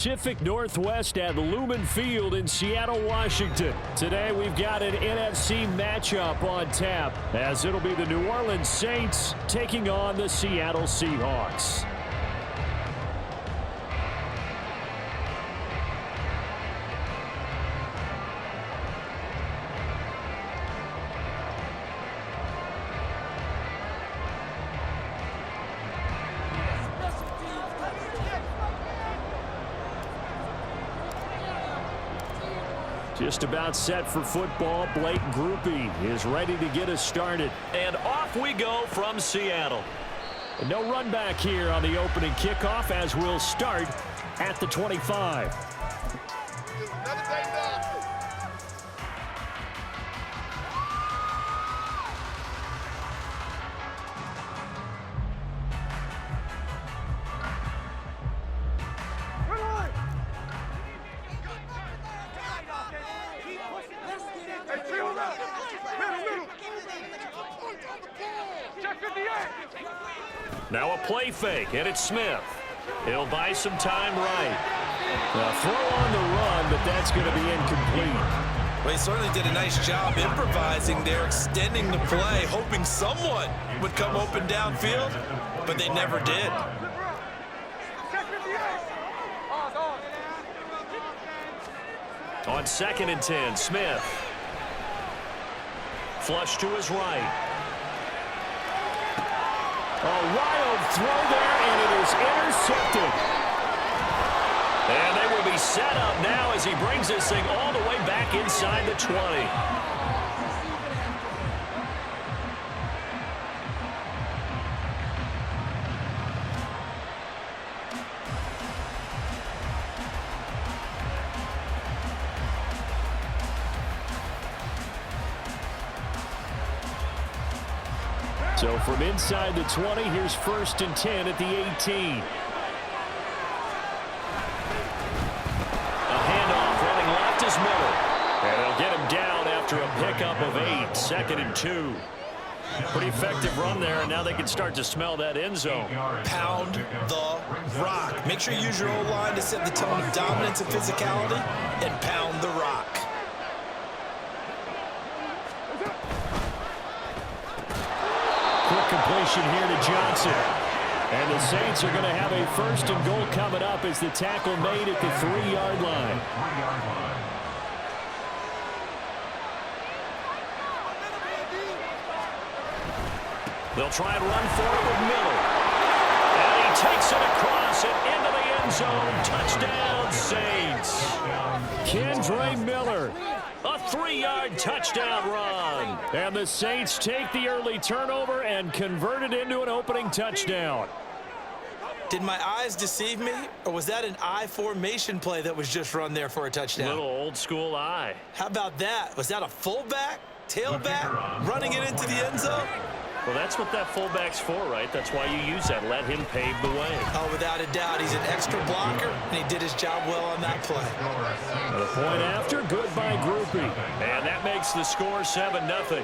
Pacific Northwest at Lumen Field in Seattle, Washington. Today we've got an NFC matchup on tap, as it'll be the New Orleans Saints taking on the Seattle Seahawks. Just about set for football. Blake Groupie is ready to get us started. And off we go from Seattle. No run back here on the opening kickoff, as we'll start at the 25. Now a play fake, and it's Smith. He'll buy some time right. Throw on the run, but that's going to be incomplete. Well, he certainly did a nice job improvising there, extending the play, hoping someone would come open downfield, but they never did. On 2nd and 10, Smith. Flush to his right. A wild throw there, and it is intercepted. And they will be set up now as he brings this thing all the way back inside the 20. So from inside the 20, here's 1st and 10 at the 18. A handoff running left is Miller. And they'll get him down after a pickup of 8. 2nd and 2. Pretty effective run there, and now they can start to smell that end zone. Pound the rock. Make sure you use your O-line to set the tone of dominance and physicality, and pound the rock. Completion here to Johnson. And the Saints are going to have a 1st and goal coming up as the tackle made at the 3-yard line. They'll try and run forward with Miller. And he takes it across and into the end zone. Touchdown, Saints. Kendre Miller. A 3-yard touchdown run. And the Saints take the early turnover and convert it into an opening touchdown. Did my eyes deceive me, or was that an I formation play that was just run there for a touchdown? Little old school eye. How about that? Was that a fullback, tailback, running it into the end zone? Well, that's what that fullback's for, right? That's why you use that. Let him pave the way. Oh, without a doubt, he's an extra blocker, and he did his job well on that play. The point after, good by Groupie. And that makes the score 7-0.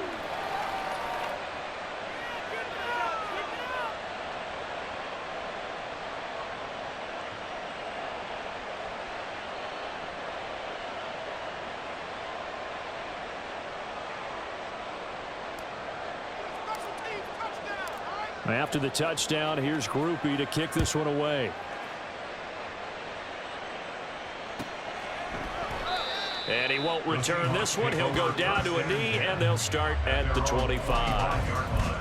After the touchdown, here's Groupie to kick this one away. And he won't return this one. He'll go down to a knee, and they'll start at the 25.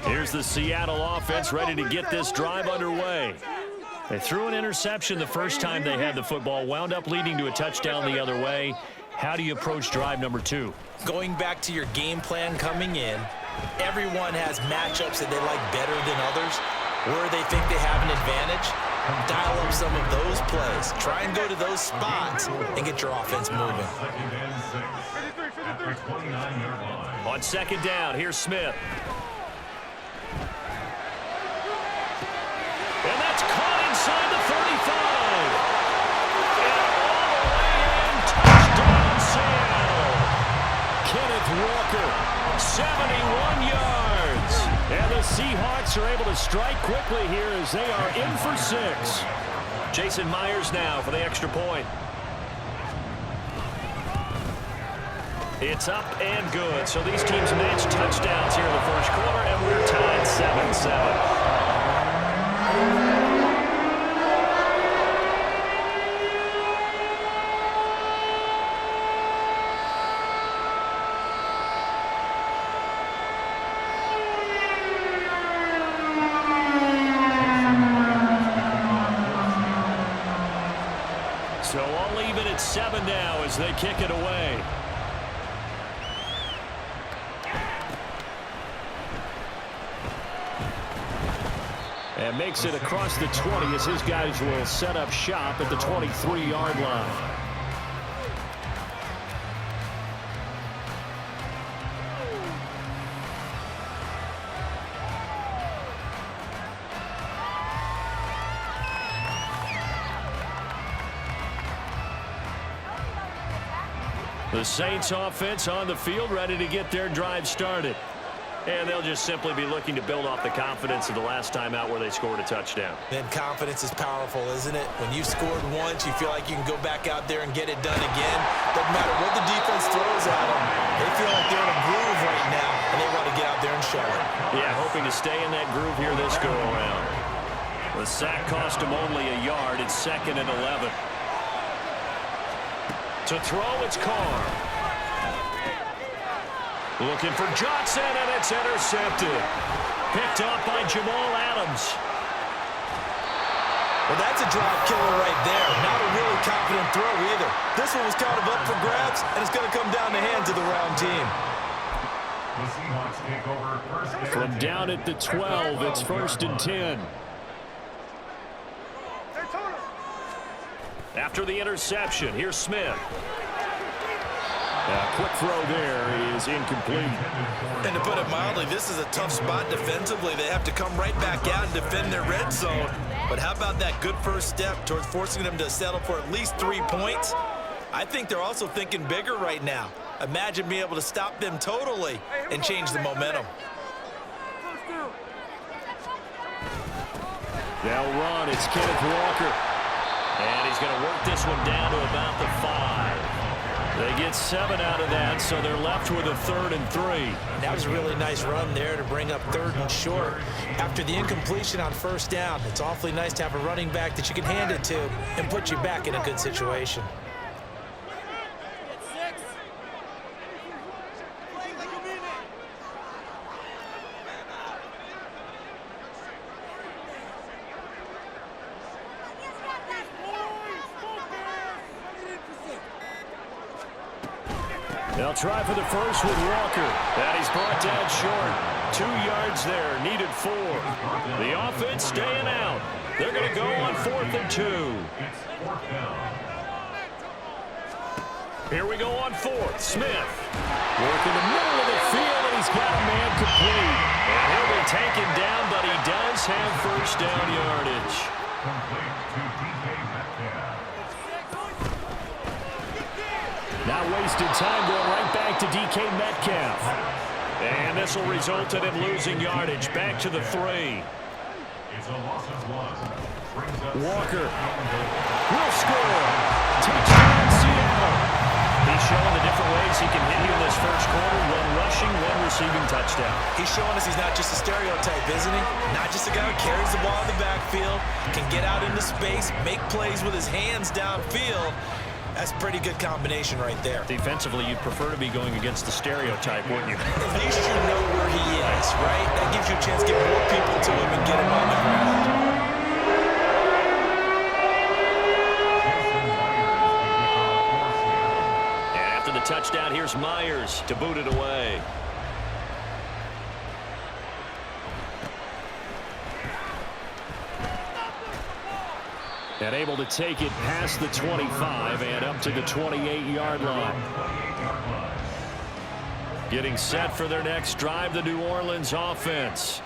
Here's the Seattle offense ready to get this drive underway. They threw an interception the first time they had the football, wound up leading to a touchdown the other way. How do you approach drive number 2? Going back to your game plan coming in, everyone has matchups that they like better than others, where they think they have an advantage. Dial up some of those plays. Try and go to those spots and get your offense moving. On 2nd down, here's Smith. 71 yards. And the Seahawks are able to strike quickly here as they are in for 6. Jason Myers now for the extra point. It's up and good. So these teams match touchdowns here in the first quarter, and we're tied 7-7. So all even at 7 now as they kick it away. And makes it across the 20 as his guys will set up shop at the 23-yard line. The Saints offense on the field, ready to get their drive started. And they'll just simply be looking to build off the confidence of the last time out where they scored a touchdown. And confidence is powerful, isn't it? When you've scored once, you feel like you can go back out there and get it done again. Doesn't matter what the defense throws at them. They feel like they're in a groove right now, and they want to get out there and show it. Yeah, hoping to stay in that groove here this go-around. The sack cost him only a yard. It's 2nd and 11. To throw, it's Carr. Looking for Johnson, and it's intercepted. Picked off by Jamal Adams. Well, that's a drive killer right there. Not a really confident throw either. This one was kind of up for grabs, and it's going to come down the hands of the round team. From down at the 12, it's 1st and 10. After the interception, here's Smith. Quick throw there is incomplete. And to put it mildly, this is a tough spot defensively. They have to come right back out and defend their red zone. But how about that good first step towards forcing them to settle for at least 3 points? I think they're also thinking bigger right now. Imagine being able to stop them totally and change the momentum. They'll run. It's Kenneth Walker. And he's going to work this one down to about the 5. They get 7 out of that, so they're left with a 3rd and 3. That was a really nice run there to bring up 3rd and short. After the incompletion on 1st down, it's awfully nice to have a running back that you can hand it to and put you back in a good situation. They'll try for the first with Walker. That he's brought down short. 2 yards there, needed 4. The offense staying out. They're going to go on 4th and 2. Here we go on 4th. Smith. Work in the middle of the field, and he's got a man complete. And he'll be taken down, but he does have 1st down yardage. Not wasting time, going right back to DK Metcalf. And this will result in him losing yardage. Back to the 3. Walker will score. Touchdown, Seattle. He's showing the different ways he can hit you in this first quarter. One rushing, one receiving touchdown. He's showing us he's not just a stereotype, isn't he? Not just a guy who carries the ball in the backfield, can get out into space, make plays with his hands downfield. That's a pretty good combination right there. Defensively, you'd prefer to be going against the stereotype, wouldn't you? At least you know where he is, right? That gives you a chance to get more people to him and get him on the ground. And after the touchdown, here's Myers to boot it away. And able to take it past the 25 and up to the 28-yard line. Getting set for their next drive, the New Orleans offense.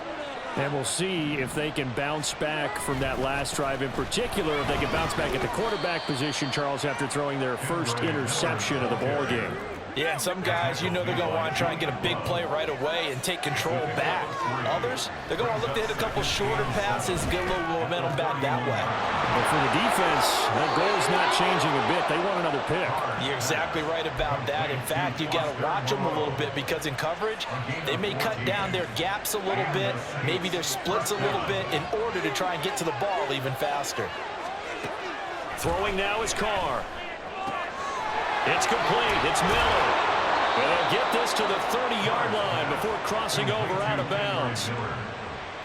And we'll see if they can bounce back from that last drive, in particular, if they can bounce back at the quarterback position, Charles, after throwing their first interception of the ballgame. Yeah, and some guys, you know they're going to want to try and get a big play right away and take control back. Others, they're going to look to hit a couple shorter passes, get a little momentum back that way. But for the defense, that goal is not changing a bit. They want another pick. You're exactly right about that. In fact, you got to watch them a little bit because in coverage, they may cut down their gaps a little bit, maybe their splits a little bit in order to try and get to the ball even faster. Throwing now is Carr. It's complete. It's Miller. And they'll get this to the 30-yard line before crossing over out of bounds.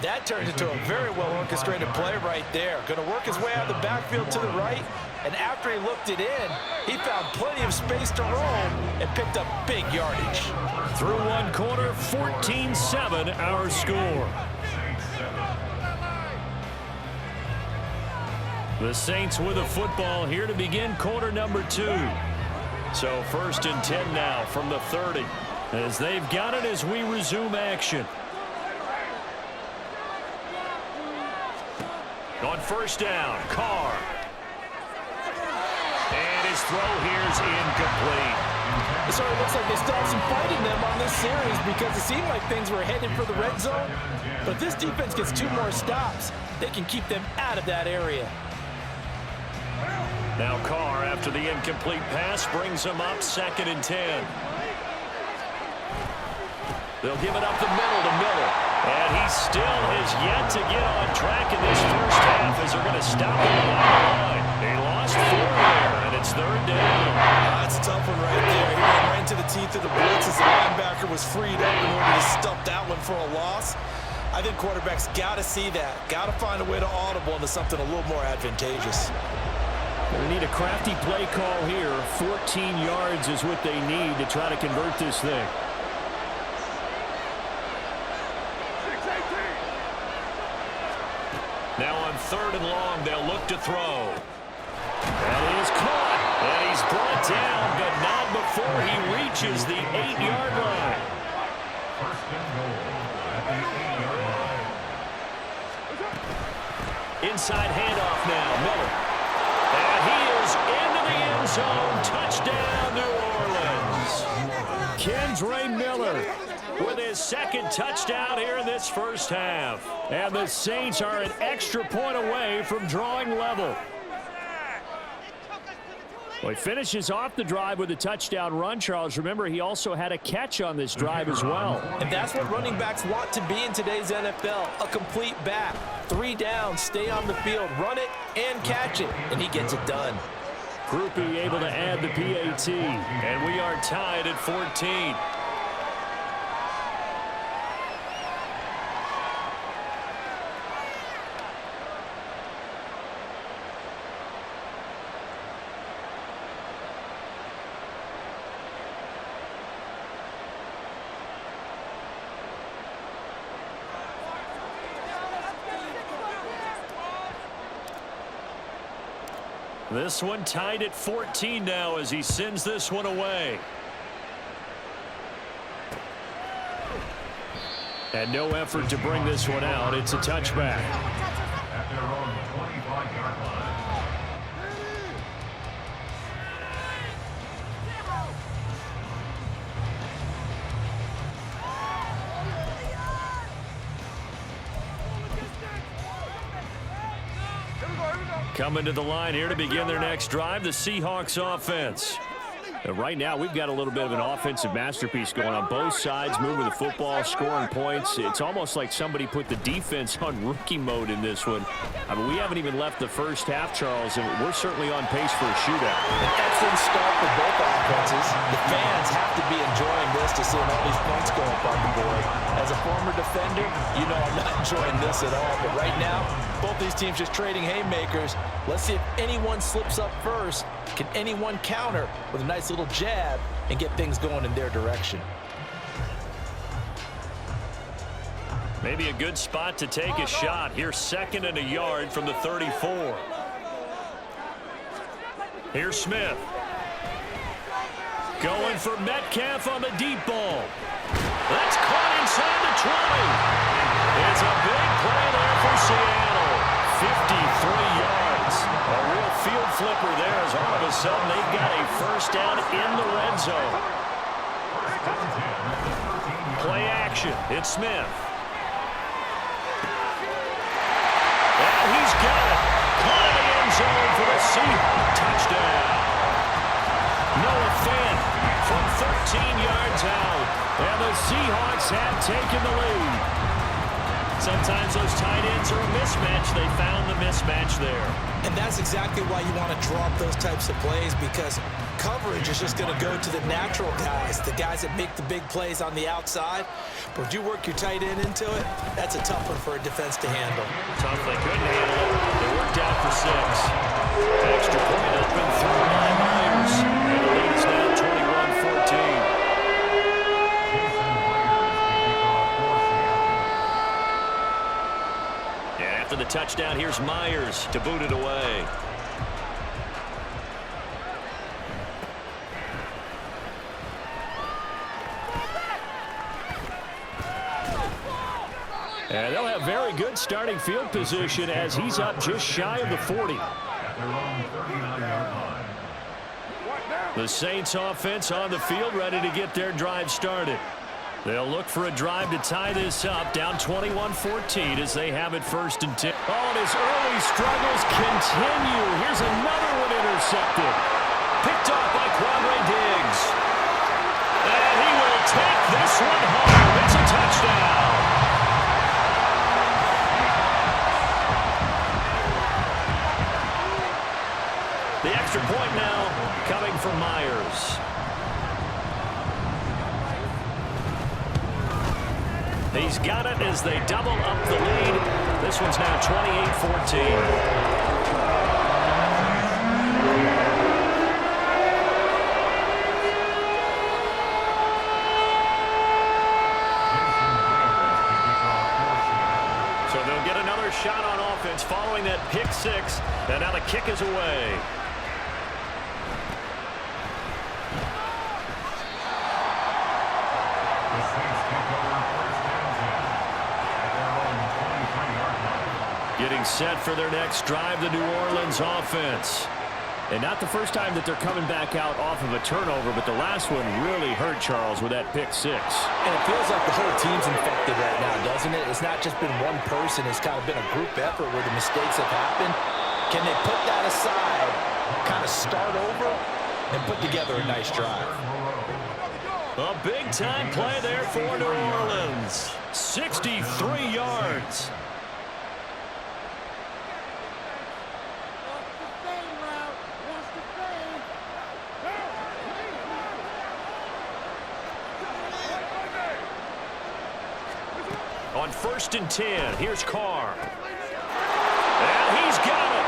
That turns into a very well-orchestrated play right there. Going to work his way out of the backfield to the right, and after he looked it in, he found plenty of space to roam and picked up big yardage. Through one quarter, 14-7 our score. The Saints with the football here to begin quarter number 2. So 1st and 10 now from the 30 as they've got it as we resume action. On 1st down, Carr. And his throw here's incomplete. It sort of looks like they still have some fight in them on this series because it seemed like things were headed for the red zone. But if this defense gets 2 more stops, they can keep them out of that area. Now Carr, after the incomplete pass, brings them up 2nd and 10. They'll give it up the middle to Miller. And he still has yet to get on track in this first half as they're going to stop him on the line. He lost 4 there, and it's 3rd down. That's a tough one right there. He went right into the teeth of the blitz as the linebacker was freed up in order to stuff that one for a loss. I think quarterbacks got to see that. Got to find a way to audible into something a little more advantageous. They need a crafty play call here. 14 yards is what they need to try to convert this thing. Now on 3rd and long, they'll look to throw. That is caught. And he's brought down, but not before he reaches the 8-yard line. Inside handoff now, Miller. And he is into the end zone. Touchdown, New Orleans. Kendre Miller with his 2nd touchdown here in this first half. And the Saints are an extra point away from drawing level. Well, he finishes off the drive with a touchdown run, Charles. Remember, he also had a catch on this drive as well. And that's what running backs want to be in today's NFL, a complete back. 3 down, stay on the field, run it, and catch it, and he gets it done. Groupie able to add the PAT. And we are tied at 14. This one tied at 14 now as he sends this one away. And no effort to bring this one out. It's a touchback. Coming to the line here to begin their next drive, the Seahawks offense. Right now, we've got a little bit of an offensive masterpiece going on both sides, moving the football, scoring points. It's almost like somebody put the defense on rookie mode in this one. I mean, we haven't even left the first half, Charles, and we're certainly on pace for a shootout. An excellent start for both offenses. The fans have to be enjoying this to seeing all these points go up on the board. As a former defender, you know I'm not enjoying this at all. But right now, both these teams just trading haymakers. Let's see if anyone slips up first. Can anyone counter with a nice little jab and get things going in their direction? Maybe a good spot to take a shot. Here's 2nd and a yard from the 34. Here's Smith. Going for Metcalf on the deep ball. That's caught inside the 20. It's a big play there for Seattle. 53 yards. A real field flipper there as all of a sudden they've got a first down in the red zone. Play action. It's Smith. And he's got it. Caught in the end zone for the Seahawks touchdown. Noah Fant from 13 yards out. And the Seahawks have taken the lead. Sometimes those tight ends are a mismatch. They found the mismatch there. And that's exactly why you want to draw up those types of plays, because coverage is just going to go to the natural guys, the guys that make the big plays on the outside. But if you work your tight end into it, that's a tough one for a defense to handle. Tough, they couldn't handle it. They worked out for 6. Extra point up and through by Myers. And the lead is now 21-14. After the touchdown, here's Myers to boot it away. And they'll have very good starting field position as he's up just shy of the 40. The Saints offense on the field ready to get their drive started. They'll look for a drive to tie this up, down 21-14 as they have it 1st and 10. Oh, and his early struggles continue. Here's another one intercepted. Picked off by Quandre Diggs. And he will take this one home. It's a touchdown. The extra point now coming from Myers. He's got it as they double up the lead. This one's now 28-14. So they'll get another shot on offense following that pick 6. And now the kick is away. Getting set for their next drive, the New Orleans offense. And not the first time that they're coming back out off of a turnover, but the last one really hurt Charles with that pick 6. And it feels like the whole team's infected right now, doesn't it? It's not just been one person. It's kind of been a group effort where the mistakes have happened. Can they put that aside, kind of start over, and put together a nice drive? A big-time play there for New Orleans. 63 yards. On 1st and 10, here's Carr. And he's got it.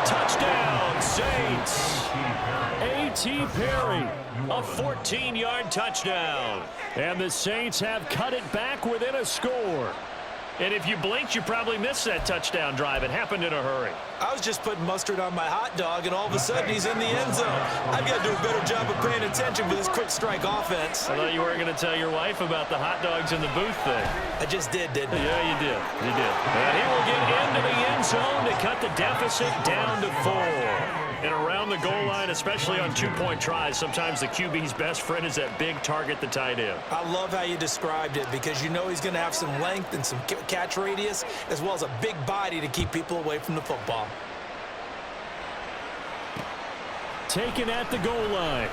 Touchdown, Saints. A.T. Perry, a 14-yard touchdown. And the Saints have cut it back within a score. And if you blinked, you probably missed that touchdown drive. It happened in a hurry. I was just putting mustard on my hot dog, and all of a sudden he's in the end zone. I've got to do a better job of paying attention for this quick strike offense. I thought you weren't going to tell your wife about the hot dogs in the booth thing. I just did, didn't I? Yeah, you did. You did. And he will get into the end zone to cut the deficit down to 4. And around the goal line, especially on 2-point tries, sometimes the QB's best friend is that big target, the tight end. I love how you described it, because you know he's going to have some length and some catch radius, as well as a big body to keep people away from the football. Taken at the goal line.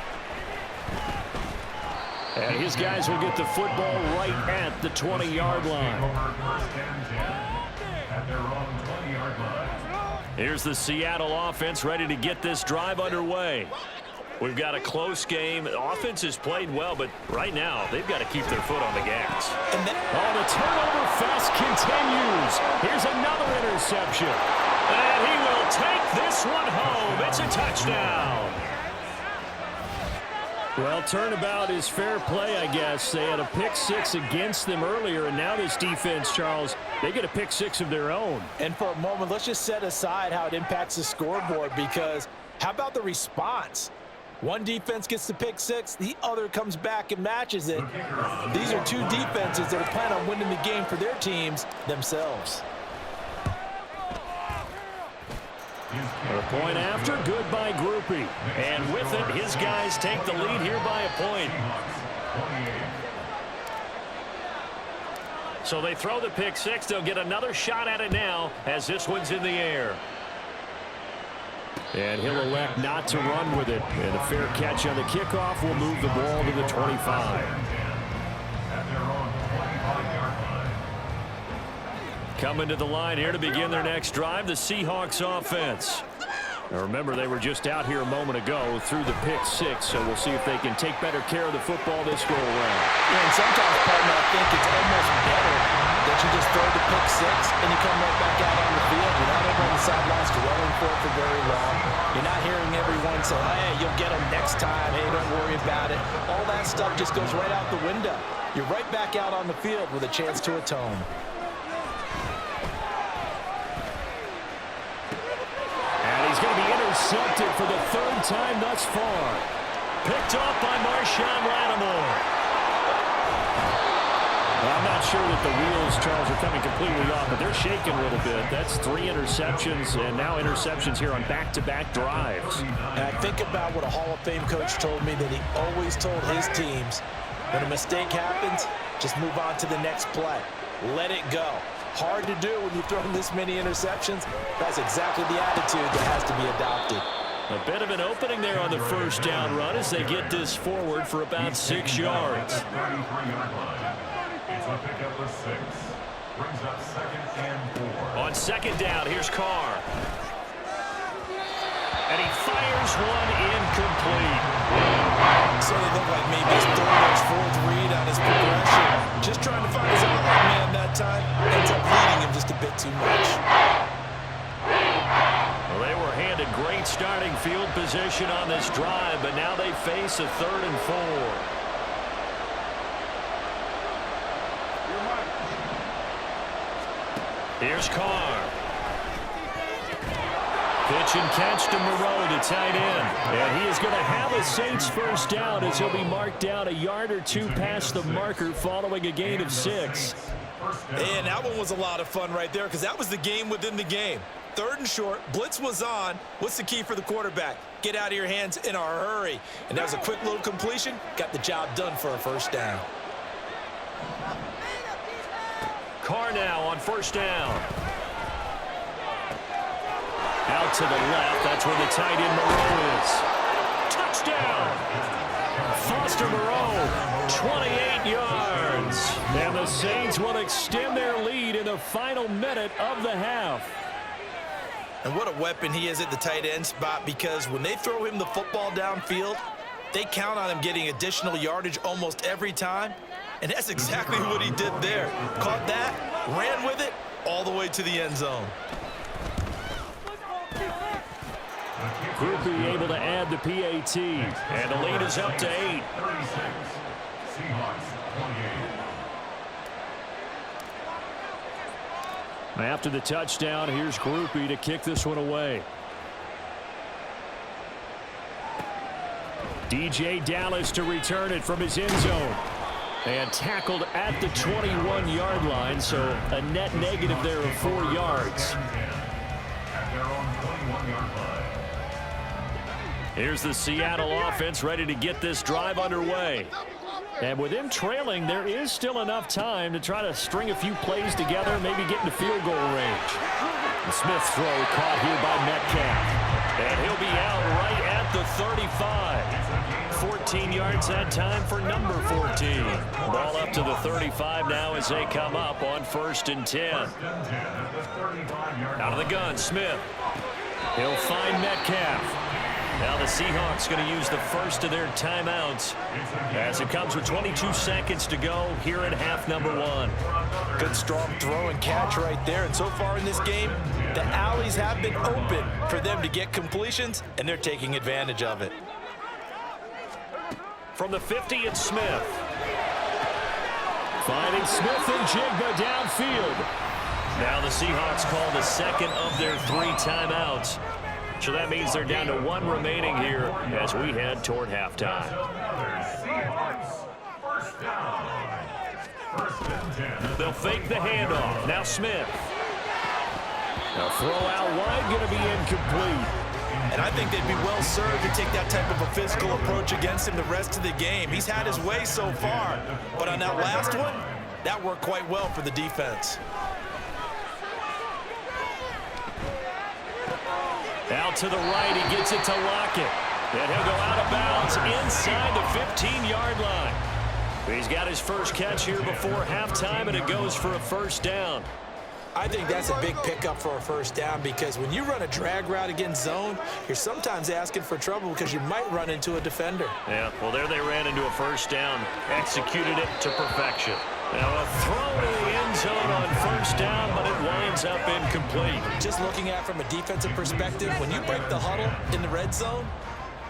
And his guys will get the football right at the 20-yard line. Here's the Seattle offense ready to get this drive underway. We've got a close game. The offense has played well, but right now they've got to keep their foot on the gas. Oh, the turnover fest continues. Here's another interception. And he will take this one home. It's a touchdown. Well, turnabout is fair play, I guess. They had a pick 6 against them earlier, and now this defense, Charles, they get a pick 6 of their own. And for a moment, let's just set aside how it impacts the scoreboard, because how about the response? One defense gets the pick 6, the other comes back and matches it. These are two defenses that are planning on winning the game for their teams themselves. A point after, good by Groupie. And with it, his guys take the lead here by a point. So they throw the pick six. They'll get another shot at it now as this one's in the air. And he'll elect not to run with it. And a fair catch on the kickoff will move the ball to the 25. Coming to the line here to begin their next drive, the Seahawks offense. Now remember, they were just out here a moment ago through the pick six, so we'll see if they can take better care of the football this go around. Yeah, and sometimes, partner, I think it's almost better that you just throw the pick six and you come right back out on the field. You're not over on the sidelines dwelling for it for very long. You're not hearing everyone say, hey, you'll get them next time. Hey, don't worry about it. All that stuff just goes right out the window. You're right back out on the field with a chance to atone. He's going to be intercepted for the third time thus far. Picked off by Marshawn Lattimore. I'm not sure that the wheels, Charles, are coming completely off, but they're shaking a little bit. That's 3 interceptions, and now interceptions here on back-to-back drives. And I think about what a Hall of Fame coach told me that he always told his teams, when a mistake happens, just move on to the next play. Let it go. Hard to do when you've thrown this many interceptions. That's exactly the attitude that has to be adopted. A bit of an opening there on the first down run as they get this forward for about 6 yards. On second down, here's Carr. And he fires one incomplete. So they look like maybe his third or fourth read on his progression. Just trying to find his outlet man that time. Ends up leading him just a bit too much. Well, they were handed great starting field position on this drive, but now they face a 3rd and 4. Here's Carr. Pitch and catch to Moreau, the tight end. And he is going to have a Saints first down as he'll be marked down a yard or 2 past the marker following a gain of 6. And that one was a lot of fun right there because that was the game within the game. 3rd and short, blitz was on. What's the key for the quarterback? Get out of your hands in a hurry. And that was a quick little completion. Got the job done for a first down. Carr now on first down. Out to the left. That's where the tight end Moreau is. Touchdown! Foster Moreau, 28 yards. And the Saints will extend their lead in the final minute of the half. And what a weapon he is at the tight end spot, because when they throw him the football downfield, they count on him getting additional yardage almost every time. And that's exactly what he did there. Caught that, ran with it, all the way to the end zone. Groupie able to add the PAT. And the lead is up to 8. After the touchdown, here's Groupie to kick this one away. DJ Dallas to return it from his end zone. And tackled at the 21-yard line, so a net negative there of 4 yards. Here's the Seattle offense ready to get this drive underway. And with them trailing, there is still enough time to try to string a few plays together, maybe get into field goal range. The Smith throw caught here by Metcalf. And he'll be out right at the 35. 14 yards that time for number 14. Ball up to the 35 now as they come up on 1st and 10. Out of the gun, Smith. He'll find Metcalf. Now the Seahawks going to use the first of their timeouts as it comes with 22 seconds to go here at half number 1. Good strong throw and catch right there. And so far in this game, the alleys have been open for them to get completions, and they're taking advantage of it. From the 50, it's Smith. Finding Smith and Jigba downfield. Now the Seahawks call the second of their 3 timeouts. So that means they're down to 1 remaining here as we head toward halftime. They'll fake the handoff. Now Smith. A throw out wide, going to be incomplete. And I think they'd be well served to take that type of a physical approach against him the rest of the game. He's had his way so far, but on that last one, That worked quite well for the defense. Out to the right, he gets it to Lockett. And he'll go out of bounds inside the 15-yard line. He's got his first catch here before halftime, and it goes for a first down. I think that's a big pickup for a first down because when you run a drag route against zone, you're sometimes asking for trouble because you might run into a defender. Yeah, well, there they ran into a first down, executed it to perfection. Now a throw to the end zone on first down, but it winds up incomplete. Just looking at it from a defensive perspective, when you break the huddle in the red zone,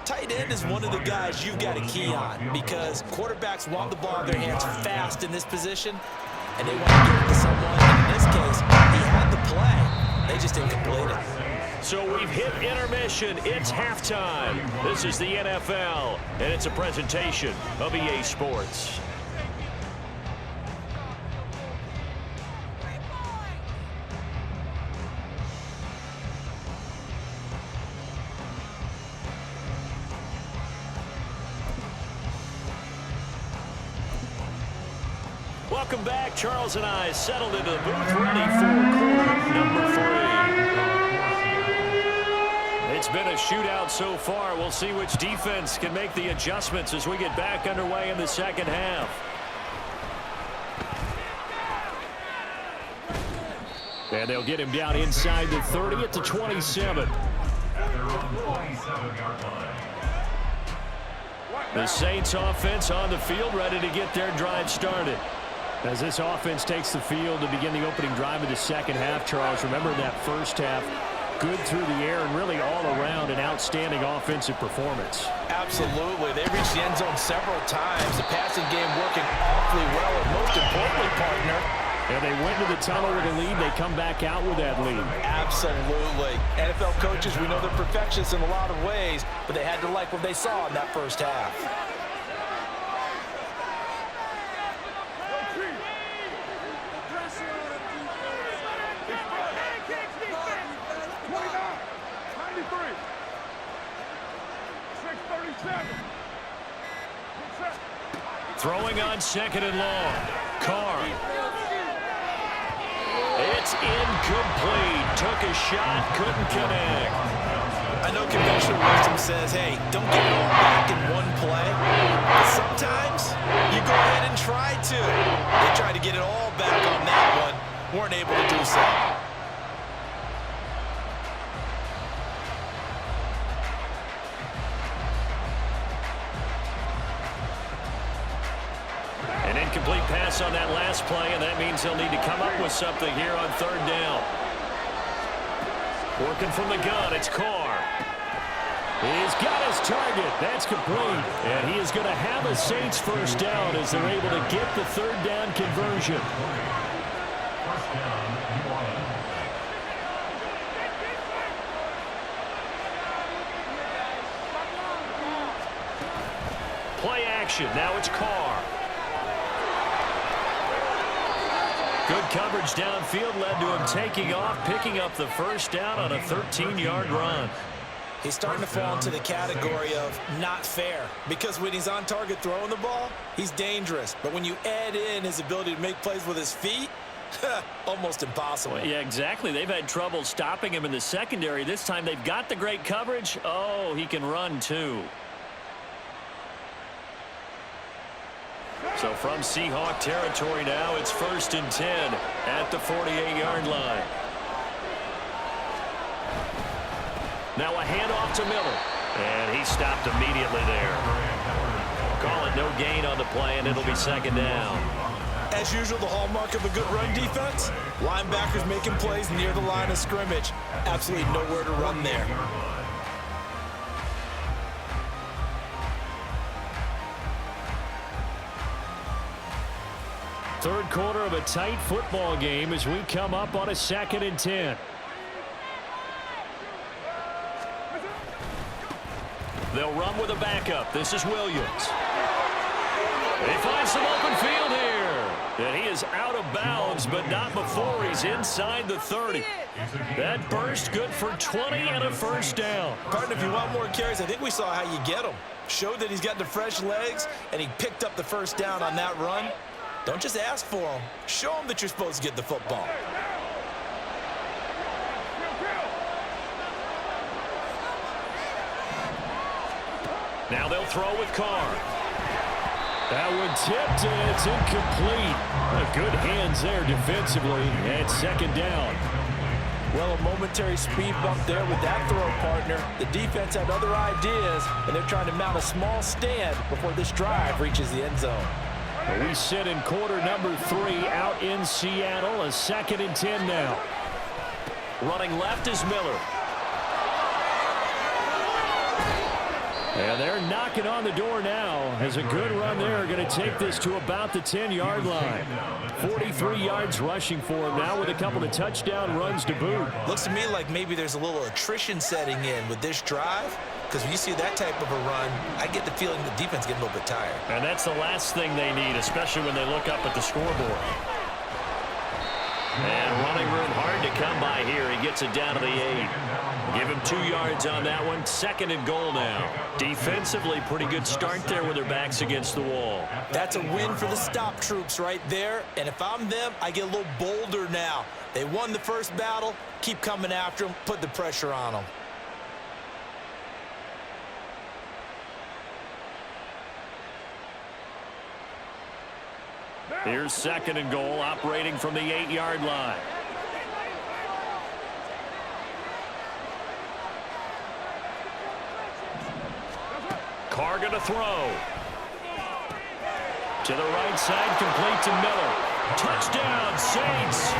tight end is one of the guys you've got to key on because quarterbacks want the ball in their hands fast in this position, and they want to give it to someone. And in this case, he had the play. They just didn't complete it. So we've hit intermission. It's halftime. This is the NFL, and it's a presentation of EA Sports. Welcome back. Charles and I settled into the booth, ready for quarter number 3. It's been a shootout so far. We'll see which defense can make the adjustments as we get back underway in the second half. And they'll get him down inside the 30 at the 27. The Saints offense on the field, ready to get their drive started. As this offense takes the field to begin the opening drive of the second half, Charles, remember that first half, good through the air and really all around an outstanding offensive performance. Absolutely. They reached the end zone several times. The passing game working awfully well, and most importantly, partner. And they went to the tunnel with a lead. They come back out with that lead. Absolutely. NFL coaches, we know they're perfectionists in a lot of ways, but they had to like what they saw in that first half. Throwing on second and long. Carr. It's incomplete. Took a shot, couldn't connect. I know conventional wisdom says, hey, don't get it all back in one play. But sometimes you go ahead and try to. They tried to get it all back on that one. Weren't able to do so. An incomplete pass on that last play, and that means they'll need to come up with something here on third down. Working from the gun, it's Carr. He's got his target. That's complete. And he is going to have a Saints first down as they're able to get the third down conversion. Play action. Now it's Carr. Good coverage downfield led to him taking off, picking up the first down on a 13-yard run. He's starting to fall into the category of not fair because when he's on target throwing the ball, he's dangerous. But when you add in his ability to make plays with his feet, almost impossible. Well, yeah, exactly. They've had trouble stopping him in the secondary. This time they've got the great coverage. Oh, he can run too. So from Seahawk territory now, it's 1st and 10 at the 48-yard line. Now a handoff to Miller. And he stopped immediately there. Call it no gain on the play, and it'll be second down. As usual, the hallmark of a good run defense, linebackers making plays near the line of scrimmage. Absolutely nowhere to run there. Third quarter of a tight football game as we come up on a 2nd and 10. They'll run with a backup. This is Williams. He finds some open field here. And he is out of bounds, but not before he's inside the 30. That burst good for 20 and a first down. Partner, if you want more carries, I think we saw how you get them. Showed that he's got the fresh legs, and he picked up the first down on that run. Don't just ask for them. Show them that you're supposed to get the football. Now they'll throw with Carr. That one tipped, and it's incomplete. Good hands there defensively, and second down. Well, a momentary speed bump there with that throw, partner. The defense had other ideas, and they're trying to mount a small stand before this drive reaches the end zone. We sit in quarter number 3 out in Seattle. A 2nd and 10 now. Running left is Miller. And they're knocking on the door now as a good run there. Going to take this to about the 10-yard line. 43 yards rushing for him now with a couple of touchdown runs to boot. Looks to me like maybe there's a little attrition setting in with this drive, because when you see that type of a run, I get the feeling the defense getting a little bit tired. And that's the last thing they need, especially when they look up at the scoreboard. And running room hard to come by here. He gets it down to the 8. Give him 2 yards on that one. 2nd and goal now. Defensively, pretty good start there with their backs against the wall. That's a win for the stop troops right there. And if I'm them, I get a little bolder now. They won the first battle. Keep coming after them. Put the pressure on them. Here's 2nd and goal, operating from the 8-yard line. Carr going to throw. To the right side, complete to Miller. Touchdown, Saints.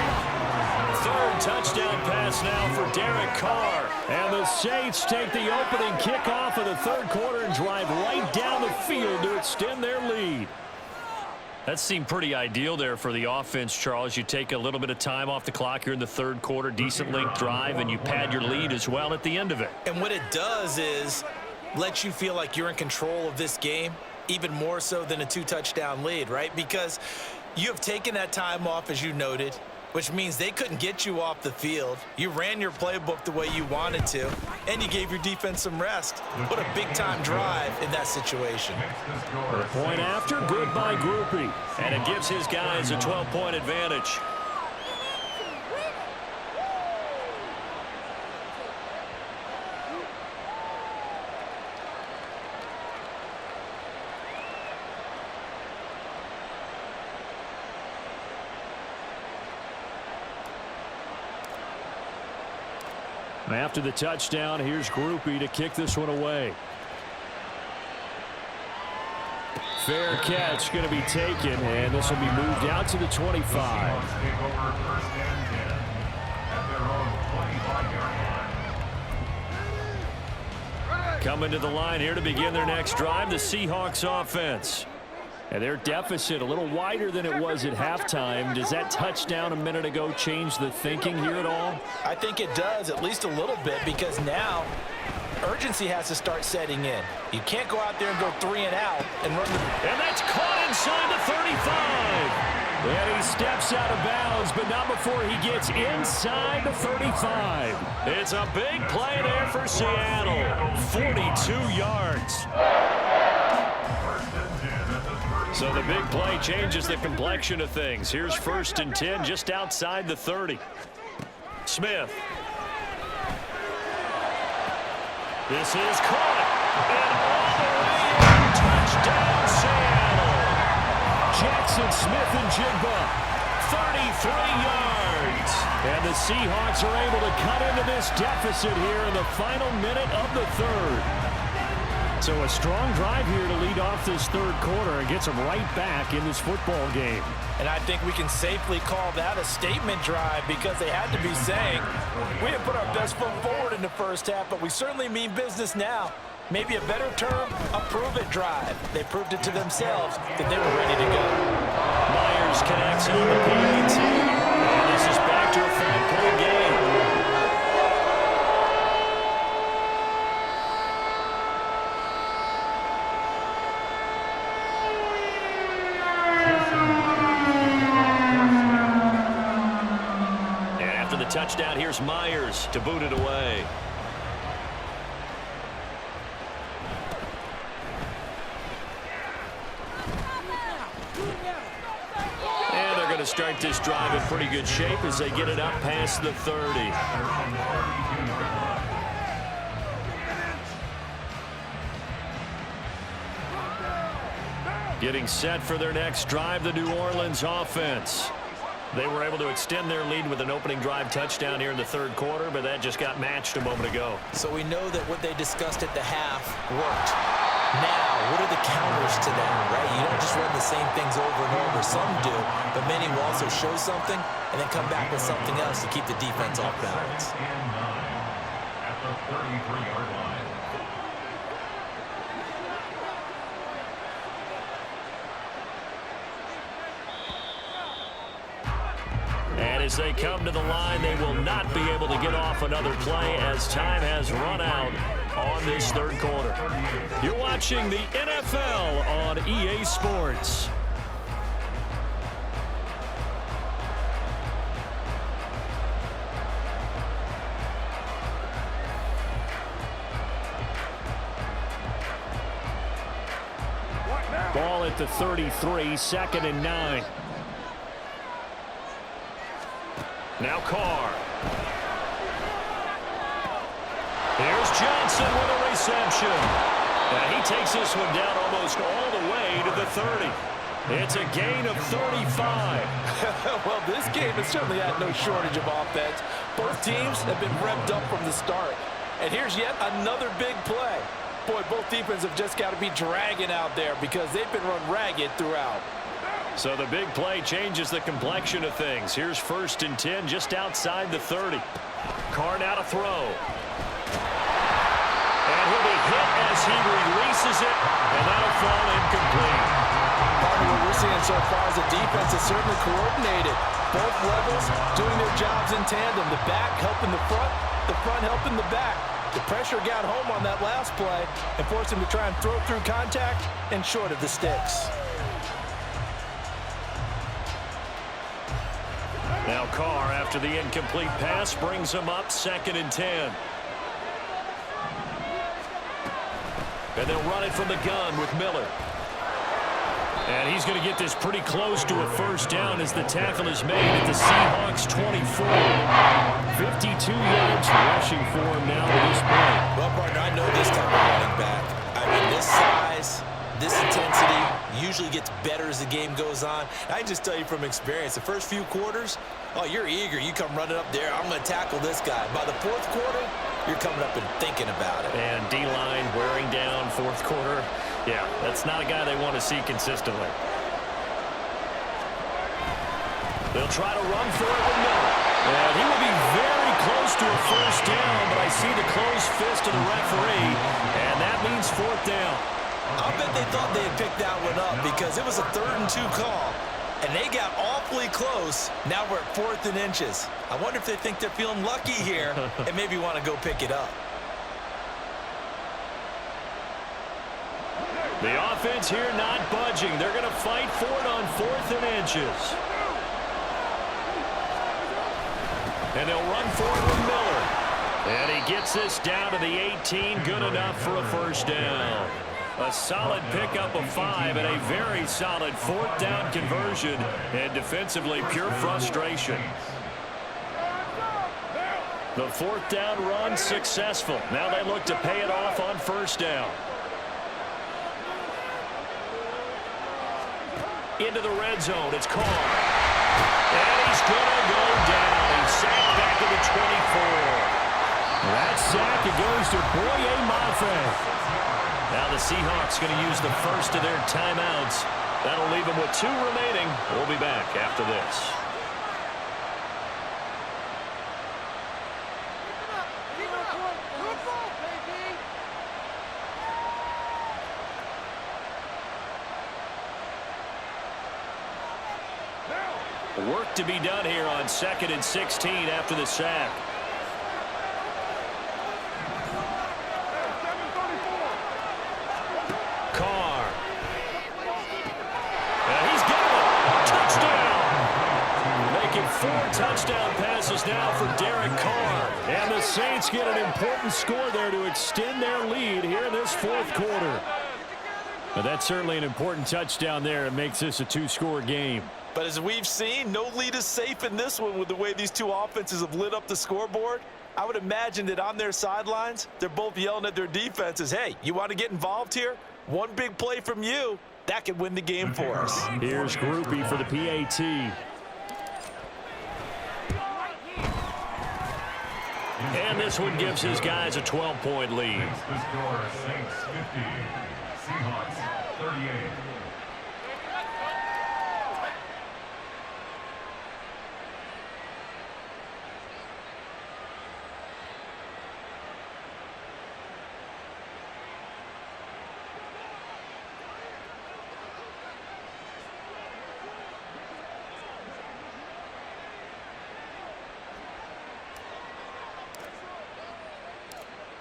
3rd touchdown pass now for Derek Carr. And the Saints take the opening kickoff of the 3rd quarter and drive right down the field to extend their lead. That seemed pretty ideal there for the offense, Charles. You take a little bit of time off the clock here in the 3rd quarter, decent length drive, and you pad your lead as well at the end of it. And what it does is let you feel like you're in control of this game, even more so than a 2-touchdown lead, right? Because you have taken that time off, as you noted, which means they couldn't get you off the field. You ran your playbook the way you wanted to, and you gave your defense some rest. What a big-time drive in that situation. The point after, good by Groupie. And it gives his guys a 12-point advantage. After the touchdown, here's Groupie to kick this one away. Fair catch going to be taken, and this will be moved out to the 25. Coming to the line here to begin their next drive, the Seahawks offense. And their deficit a little wider than it was at halftime. Does that touchdown a minute ago change the thinking here at all? I think it does, at least a little bit, because now urgency has to start setting in. You can't go out there and go 3 and out and run the... And that's caught inside the 35. And he steps out of bounds, but not before he gets inside the 35. It's a big play there for Seattle. 42 yards. So the big play changes the complexion of things. Here's 1st and 10 just outside the 30. Smith. This is caught. And all the way in. Touchdown, Seattle. Jackson Smith and Jigba. 33 yards. And the Seahawks are able to cut into this deficit here in the final minute of the 3rd. So a strong drive here to lead off this 3rd quarter and gets them right back in this football game. And I think we can safely call that a statement drive, because they had to be saying, we didn't put our best foot forward in the first half, but we certainly mean business now. Maybe a better term, a prove-it drive. They proved it to themselves that they were ready to go. Myers connects on the PAT. And this is back to a 5-point game. Touchdown, here's Myers to boot it away. start this drive in pretty good shape as they get it up past the 30. Getting set for their next drive, the New Orleans offense. They were able to extend their lead with an opening drive touchdown here in the third quarter, but that just got matched a moment ago. So we know that what they discussed at the half worked. Now, what are the counters to that, right? You don't just run the same things over and over. Some do, but many will also show something and then come back with something else to keep the defense off balance. At the 33-yard line. And as they come to the line, they will not be able to get off another play as time has run out on this third quarter. You're watching the NFL on EA Sports. Ball at the 33, 2nd and 9. Now Carr. Here's Johnson with a reception. And he takes this one down almost all the way to the 30. It's a gain of 35. Well, this game has certainly had no shortage of offense. Both teams have been revved up from the start. And here's yet another big play. Boy, both defenses have just got to be dragging out there because they've been run ragged throughout. So the big play changes the complexion of things. Here's 1st and 10 just outside the 30. Carr now to throw. And he'll be hit as he releases it, and that'll fall incomplete. Part of what we're seeing so far is the defense is certainly coordinated. Both levels doing their jobs in tandem. The back helping the front helping the back. The pressure got home on that last play and forced him to try and throw through contact and short of the sticks. Now Carr, after the incomplete pass, brings him up 2nd and 10. And they'll run it from the gun with Miller. And he's going to get this pretty close to a first down as the tackle is made at the Seahawks 24. 52 yards rushing for him now to this point. Well, partner, I know this type of running back. I mean, this size, this intensity usually gets better as the game goes on. I can just tell you from experience, the first few quarters, oh, you're eager. You come running up there, I'm going to tackle this guy. By the fourth quarter, you're coming up and thinking about it. And D-line wearing down fourth quarter. Yeah, that's not a guy they want to see consistently. They'll try to run for it with Miller. And he will be very close to a first down, but I see the closed fist of the referee, and that means 4th down. I'll bet they thought they had picked that one up because it was a 3rd and 2 call, and they got awfully close. Now we're at 4th and inches. I wonder if they think they're feeling lucky here and maybe want to go pick it up. The offense here not budging. They're going to fight for it on 4th and inches. And they'll run for it with Miller. And he gets this down to the 18. Good enough for a first down. A solid pickup of 5 and a very solid 4th down conversion. And defensively, pure frustration. The 4th down run successful. Now they look to pay it off on first down. Into the red zone. It's Carr. And he's going to go down. He's sacked back to the 24. That sack, it goes to Boye Mafe. Now the Seahawks going to use the first of their timeouts. That'll leave them with 2 remaining. We'll be back after this. Work to be done here on 2nd and 16 after the sack. Carr. And he's got it. Touchdown. Making 4 touchdown passes now for Derek Carr. And the Saints get an important score there to extend their lead here in this 4th quarter. Now that's certainly an important touchdown there. It makes this a 2-score game. But as we've seen, no lead is safe in this one with the way these two offenses have lit up the scoreboard. I would imagine that on their sidelines, they're both yelling at their defenses, hey, you want to get involved here? One big play from you, that could win the game for us. Here's Groupie for the PAT. And this one gives his guys a 12-point lead. The score, Saints 50, Seahawks 38.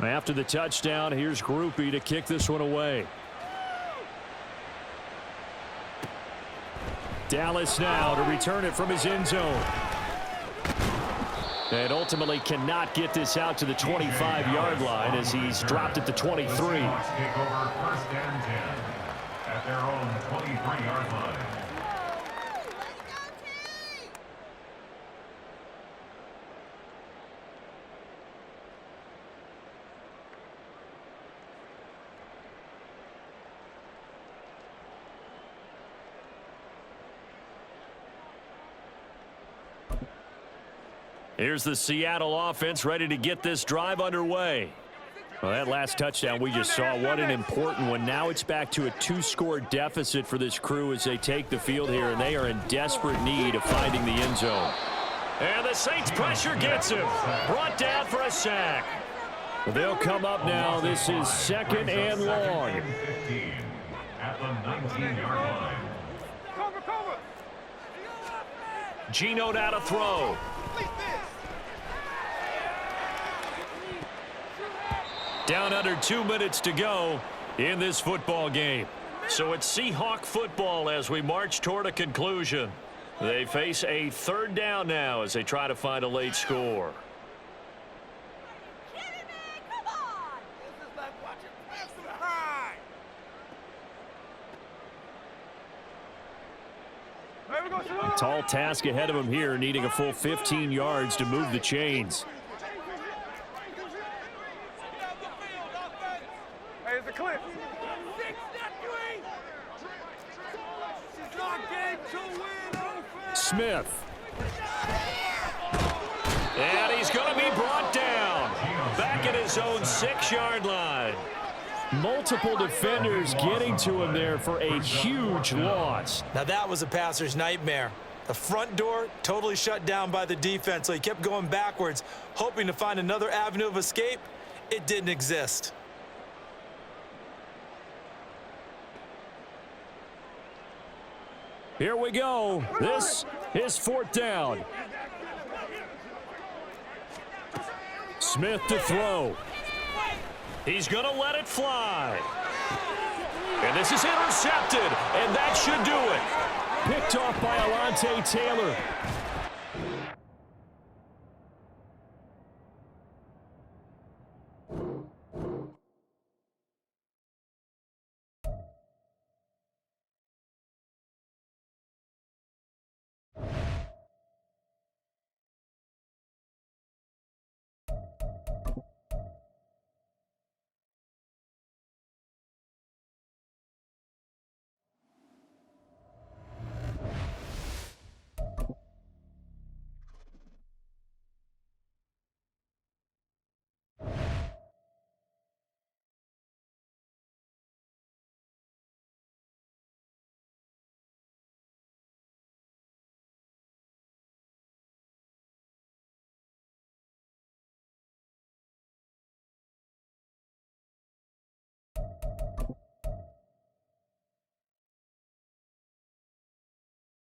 After the touchdown, here's Groupie to kick this one away. Dallas now to return it from his end zone. And ultimately cannot get this out to the 25-yard line as he's dropped at the 23. The Seahawks take over 1st and 10 at their own 23-yard line. Here's the Seattle offense ready to get this drive underway. Well, that last touchdown we just saw, what an important one. Now it's back to a 2-score deficit for this crew as they take the field here, and they are in desperate need of finding the end zone. And the Saints pressure gets him. Brought down for a sack. They'll come up now. This is 2nd and long. 15 at the 19-yard line. Geno now to throw. Down under 2 minutes to go in this football game. So it's Seahawk football as we march toward a conclusion. They face a 3rd down now as they try to find a late score. Tall task ahead of him here, needing a full 15 yards to move the chains. Smith. And he's going to be brought down. Back at his own 6-yard line. Multiple defenders getting to him there for a huge loss. Now that was a passer's nightmare. The front door totally shut down by the defense, so he kept going backwards, hoping to find another avenue of escape. It didn't exist. Here we go. This is 4th down. Smith to throw. He's going to let it fly. And this is intercepted, and that should do it. Picked off by Alontae Taylor.